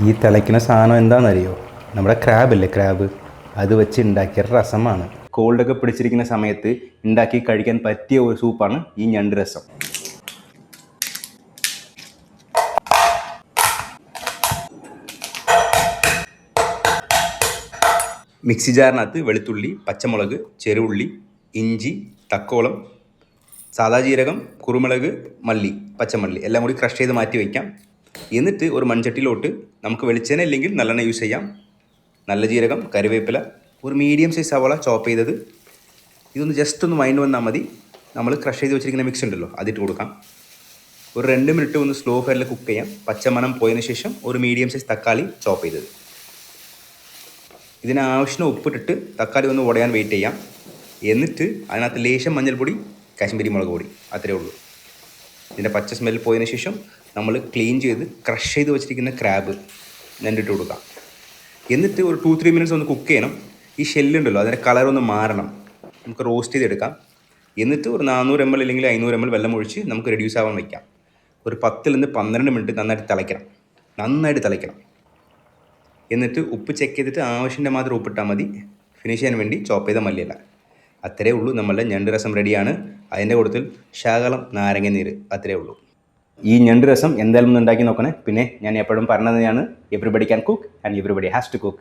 ഈ തിളയ്ക്കുന്ന സാധനം എന്താണെന്നറിയോ? നമ്മുടെ ക്രാബില്ലേ, ക്രാബ്, അത് വെച്ച് ഉണ്ടാക്കിയ രസമാണ്. കോൾഡൊക്കെ പിടിച്ചിരിക്കുന്ന സമയത്ത് ഉണ്ടാക്കി കഴിക്കാൻ പറ്റിയ ഒരു സൂപ്പാണ് ഈ ഞണ്ട് രസം. മിക്സി ജാറിനകത്ത് വെളുത്തുള്ളി, പച്ചമുളക്, ചെറുള്ളി, ഇഞ്ചി, തക്കോളം, സാദാ ജീരകം, കുരുമുളക്, മല്ലി, പച്ചമല്ലി എല്ലാം കൂടി ക്രഷ് ചെയ്ത് മാറ്റി വയ്ക്കാം. എന്നിട്ട് ഒരു മൺചട്ടിയിലോട്ട് നമുക്ക് വെളിച്ചെണ്ണ ഇല്ലെങ്കിൽ നല്ലെണ്ണ യൂസ് ചെയ്യാം. നല്ല ജീരകം, കറിവേപ്പില, ഒരു മീഡിയം സൈസ് സവാള ചോപ്പ് ചെയ്തത്, ഇതൊന്ന് ജസ്റ്റ് ഒന്ന് വഴണ്ട് വന്നാൽ മതി. നമ്മൾ ക്രഷ് ചെയ്ത് വെച്ചിരിക്കുന്ന മിക്സ് ഉണ്ടല്ലോ, അതിട്ട് കൊടുക്കാം. ഒരു 2 മിനിറ്റ് ഒന്ന് സ്ലോ ഫയറിൽ കുക്ക് ചെയ്യാം. പച്ചമണം പോയതിന് ശേഷം ഒരു മീഡിയം സൈസ് തക്കാളി ചോപ്പ് ചെയ്തത്, ഇതിനാവശ്യത്തിന് ഉപ്പിട്ടിട്ട് തക്കാളി ഒന്ന് ഉടയാൻ വെയിറ്റ് ചെയ്യാം. എന്നിട്ട് അതിനകത്ത് ലേശം മഞ്ഞൾപ്പൊടി, കാശ്മീരി മുളക് പൊടി, അത്രയേ ഉള്ളൂ. ഇതിൻ്റെ പച്ച സ്മെൽ പോയതിന് ശേഷം നമ്മൾ ക്ലീൻ ചെയ്ത് ക്രഷ് ചെയ്ത് വെച്ചിരിക്കുന്ന ക്രാബ് ഞണ്ടിട്ട് കൊടുക്കാം. എന്നിട്ട് ഒരു 2-3 മിനിറ്റ്സ് ഒന്ന് കുക്ക് ചെയ്യണം. ഈ ഷെല്ലുണ്ടല്ലോ, അതിൻ്റെ കളറൊന്ന് മാറണം. നമുക്ക് റോസ്റ്റ് ചെയ്തെടുക്കാം. എന്നിട്ട് ഒരു 400 ml അല്ലെങ്കിൽ 500 ml വെള്ളം ഒഴിച്ച് നമുക്ക് റെഡ്യൂസ് ആവാൻ വയ്ക്കാം. ഒരു 10-12 മിനിറ്റ് നന്നായിട്ട് തിളയ്ക്കണം. എന്നിട്ട് ഉപ്പ് ചെക്ക് ചെയ്തിട്ട് ആവശ്യത്തിൻ്റെ മാത്രം ഉപ്പിട്ടാൽ മതി. ഫിനിഷ് ചെയ്യാൻ വേണ്ടി ചോപ്പ് ചെയ്ത മല്ലിയില. അത്രയേ ഉള്ളൂ, നമ്മളുടെ ഞണ്ട് രസം റെഡിയാണ്. അതിൻ്റെ കൂട്ടത്തിൽ ശകലം നാരങ്ങ നീര്, അത്രയേ ഉള്ളൂ. ഈ ഞണ്ട് രസം എന്തായാലും ഒന്ന് ഉണ്ടാക്കി നോക്കണേ. പിന്നെ ഞാൻ എപ്പോഴും പറഞ്ഞത് തന്നെയാണ്, everybody can cook and everybody has to cook.